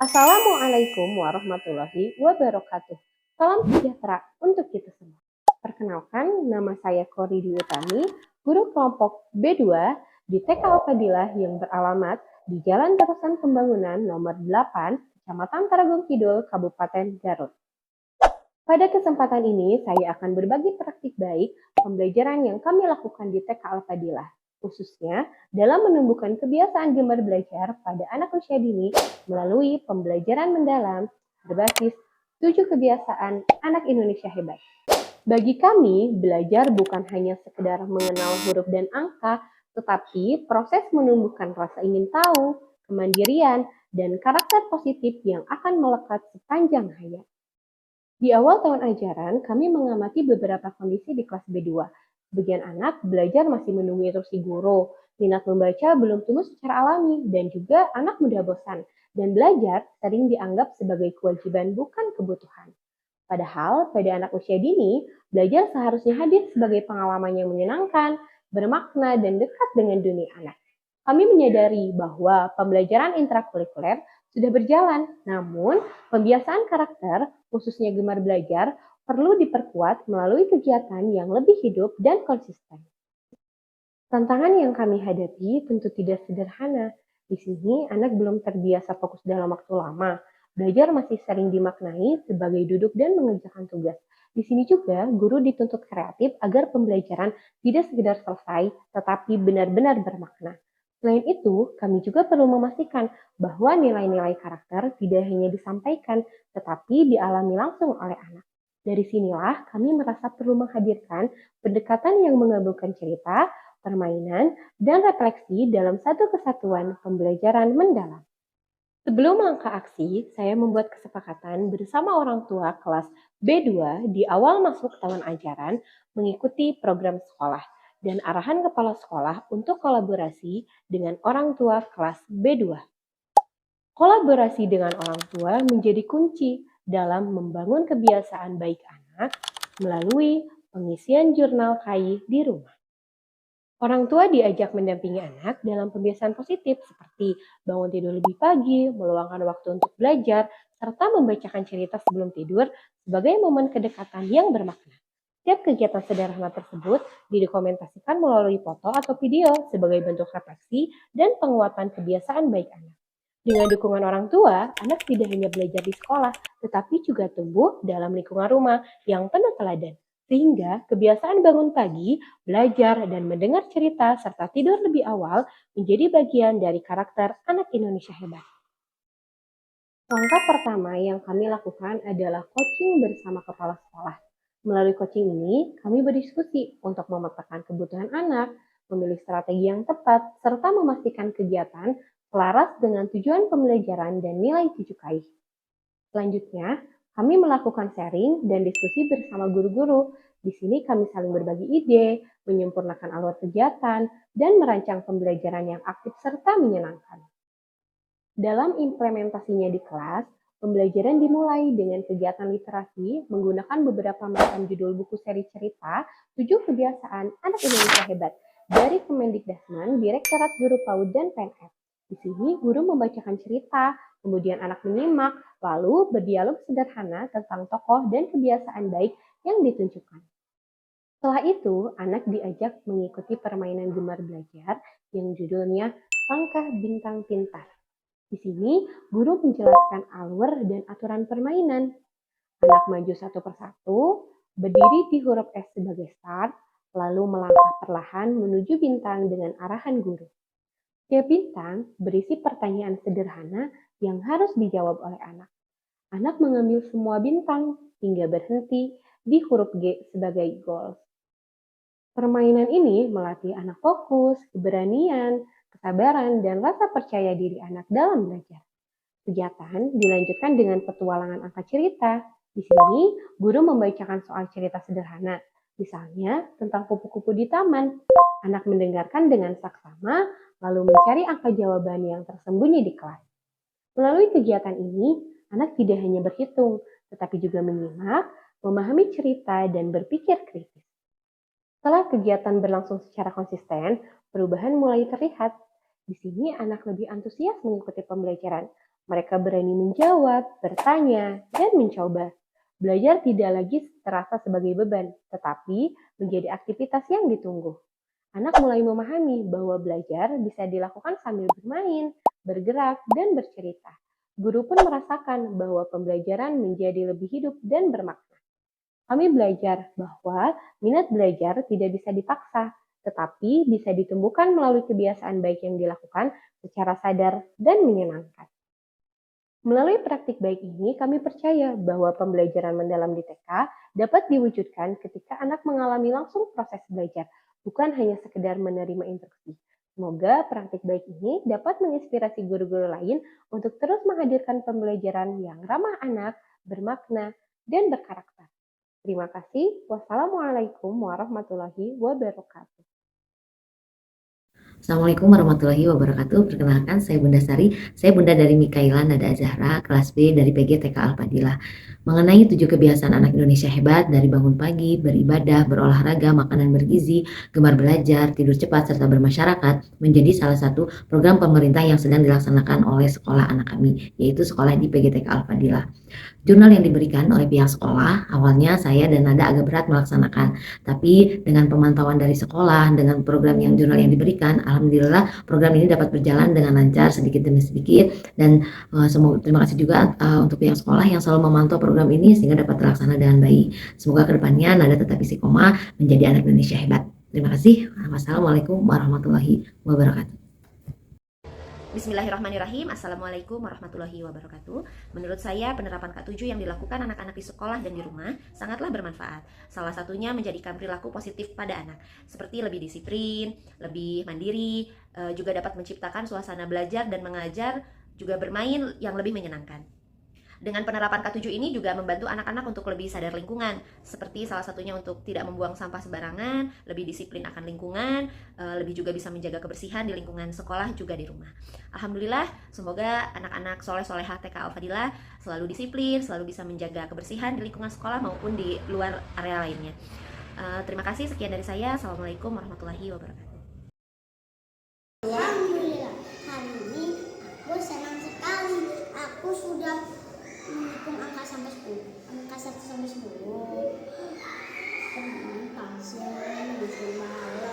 Assalamualaikum warahmatullahi wabarakatuh. Salam sejahtera untuk kita semua. Perkenalkan, nama saya Kori Dwi Utami, guru kelompok B2 di TK Al-Fadilah yang beralamat di Jalan Terusan Pembangunan nomor 8, Kecamatan Tarogong Kidul, Kabupaten Garut. Pada kesempatan ini, saya akan berbagi praktik baik pembelajaran yang kami lakukan di TK Al-Fadilah, khususnya dalam menumbuhkan kebiasaan gemar belajar pada anak usia dini melalui pembelajaran mendalam berbasis 7 kebiasaan anak Indonesia hebat. Bagi kami, belajar bukan hanya sekedar mengenal huruf dan angka, tetapi proses menumbuhkan rasa ingin tahu, kemandirian, dan karakter positif yang akan melekat sepanjang hayat. Di awal tahun ajaran, kami mengamati beberapa kondisi di kelas B2. Sebagian anak belajar masih menunggu instruksi guru, minat membaca belum tumbuh secara alami, dan juga anak mudah bosan. Dan belajar sering dianggap sebagai kewajiban bukan kebutuhan. Padahal pada anak usia dini, belajar seharusnya hadir sebagai pengalaman yang menyenangkan, bermakna, dan dekat dengan dunia anak. Kami menyadari bahwa pembelajaran intrakurikuler sudah berjalan, namun pembiasaan karakter, khususnya gemar belajar, perlu diperkuat melalui kegiatan yang lebih hidup dan konsisten. Tantangan yang kami hadapi tentu tidak sederhana. Di sini, anak belum terbiasa fokus dalam waktu lama. Belajar masih sering dimaknai sebagai duduk dan mengerjakan tugas. Di sini juga, guru dituntut kreatif agar pembelajaran tidak sekedar selesai, tetapi benar-benar bermakna. Selain itu, kami juga perlu memastikan bahwa nilai-nilai karakter tidak hanya disampaikan, tetapi dialami langsung oleh anak. Dari sinilah kami merasa perlu menghadirkan pendekatan yang menggabungkan cerita, permainan, dan refleksi dalam satu kesatuan pembelajaran mendalam. Sebelum langkah aksi, saya membuat kesepakatan bersama orang tua kelas B2 di awal masuk tahun ajaran mengikuti program sekolah dan arahan kepala sekolah untuk kolaborasi dengan orang tua kelas B2. Kolaborasi dengan orang tua menjadi kunci dalam membangun kebiasaan baik anak melalui pengisian jurnal KAI di rumah. Orang tua diajak mendampingi anak dalam pembiasaan positif seperti bangun tidur lebih pagi, meluangkan waktu untuk belajar, serta membacakan cerita sebelum tidur sebagai momen kedekatan yang bermakna. Setiap kegiatan sederhana tersebut didokumentasikan melalui foto atau video sebagai bentuk refleksi dan penguatan kebiasaan baik anak. Dengan dukungan orang tua, anak tidak hanya belajar di sekolah, tetapi juga tumbuh dalam lingkungan rumah yang penuh teladan. Sehingga kebiasaan bangun pagi, belajar, dan mendengar cerita serta tidur lebih awal menjadi bagian dari karakter anak Indonesia hebat. Langkah pertama yang kami lakukan adalah coaching bersama kepala sekolah. Melalui coaching ini, kami berdiskusi untuk memetakan kebutuhan anak, memilih strategi yang tepat, serta memastikan kegiatan selaras dengan tujuan pembelajaran dan nilai tujuh. Selanjutnya, kami melakukan sharing dan diskusi bersama guru-guru. Di sini kami saling berbagi ide, menyempurnakan alur kegiatan, dan merancang pembelajaran yang aktif serta menyenangkan. Dalam implementasinya di kelas, pembelajaran dimulai dengan kegiatan literasi menggunakan beberapa macam judul buku seri cerita 7 kebiasaan anak Indonesia hebat dari Kemendikbudristek, Direktorat Guru PAUD dan PNS. Di sini guru membacakan cerita, kemudian anak menyimak, lalu berdialog sederhana tentang tokoh dan kebiasaan baik yang ditunjukkan. Setelah itu, anak diajak mengikuti permainan gemar belajar yang judulnya Langkah Bintang Pintar. Di sini, guru menjelaskan alur dan aturan permainan. Anak maju satu persatu, berdiri di huruf S sebagai start, lalu melangkah perlahan menuju bintang dengan arahan guru. Tiap bintang berisi pertanyaan sederhana yang harus dijawab oleh anak. Anak mengambil semua bintang hingga berhenti di huruf G sebagai goal. Permainan ini melatih anak fokus, keberanian, kesabaran, dan rasa percaya diri anak dalam belajar. Kegiatan dilanjutkan dengan petualangan angka cerita. Di sini, guru membacakan soal cerita sederhana, misalnya tentang kupu-kupu di taman. Anak mendengarkan dengan saksama, lalu mencari angka jawaban yang tersembunyi di kelas. Melalui kegiatan ini, anak tidak hanya berhitung, tetapi juga menyimak, memahami cerita, dan berpikir kritis. Setelah kegiatan berlangsung secara konsisten, perubahan mulai terlihat. Di sini anak lebih antusias mengikuti pembelajaran, Mereka berani menjawab, bertanya, dan mencoba. Belajar tidak lagi terasa sebagai beban, tetapi menjadi aktivitas yang ditunggu. Anak mulai memahami bahwa belajar bisa dilakukan sambil bermain, bergerak, dan bercerita. Guru pun merasakan bahwa pembelajaran menjadi lebih hidup dan bermakna. Kami belajar bahwa minat belajar tidak bisa dipaksa, tetapi bisa ditumbuhkan melalui kebiasaan baik yang dilakukan secara sadar dan menyenangkan. Melalui praktik baik ini, kami percaya bahwa pembelajaran mendalam di TK dapat diwujudkan ketika anak mengalami langsung proses belajar, bukan hanya sekedar menerima instruksi. Semoga praktik baik ini dapat menginspirasi guru-guru lain untuk terus menghadirkan pembelajaran yang ramah anak, bermakna, dan berkarakter. Terima kasih. Wassalamualaikum warahmatullahi wabarakatuh. Assalamualaikum warahmatullahi wabarakatuh. Perkenalkan, saya Bunda Sari. Saya Bunda dari Mikaila Nada Azahra, kelas B dari PG TK Al-Fadilah. Mengenai 7 kebiasaan anak Indonesia hebat dari bangun pagi, beribadah, berolahraga, makanan bergizi, gemar belajar, tidur cepat, serta bermasyarakat menjadi salah satu program pemerintah yang sedang dilaksanakan oleh sekolah anak kami, yaitu sekolah di PG TK Al-Fadilah. Jurnal yang diberikan oleh pihak sekolah, awalnya saya dan Nada agak berat melaksanakan. Tapi dengan pemantauan dari sekolah, dengan program jurnal yang diberikan, alhamdulillah program ini dapat berjalan dengan lancar sedikit demi sedikit. Dan terima kasih juga untuk pihak sekolah yang selalu memantau program ini sehingga dapat terlaksana dengan baik. Semoga kedepannya Nada tetap istiqomah menjadi anak Indonesia hebat. Terima kasih. Wassalamualaikum warahmatullahi wabarakatuh. Bismillahirrahmanirrahim. Assalamualaikum warahmatullahi wabarakatuh. Menurut saya, penerapan K7 yang dilakukan anak-anak di sekolah dan di rumah sangatlah bermanfaat. Salah satunya menjadikan perilaku positif pada anak, seperti lebih disiplin, lebih mandiri, juga dapat menciptakan suasana belajar dan mengajar, juga bermain yang lebih menyenangkan. Dengan penerapan K7 ini juga membantu anak-anak untuk lebih sadar lingkungan, seperti salah satunya untuk tidak membuang sampah sembarangan, lebih disiplin akan lingkungan, lebih juga bisa menjaga kebersihan di lingkungan sekolah juga di rumah. Alhamdulillah, semoga anak-anak soleh-solehah TK Al-Fadilah selalu disiplin, selalu bisa menjaga kebersihan di lingkungan sekolah maupun di luar area lainnya. Terima kasih, sekian dari saya. Assalamualaikum warahmatullahi wabarakatuh. Alhamdulillah, hari ini aku senang sekali. Aku sudah menghitung angka sampai 10, angka 1 sampai 10. Teman pasien, malam.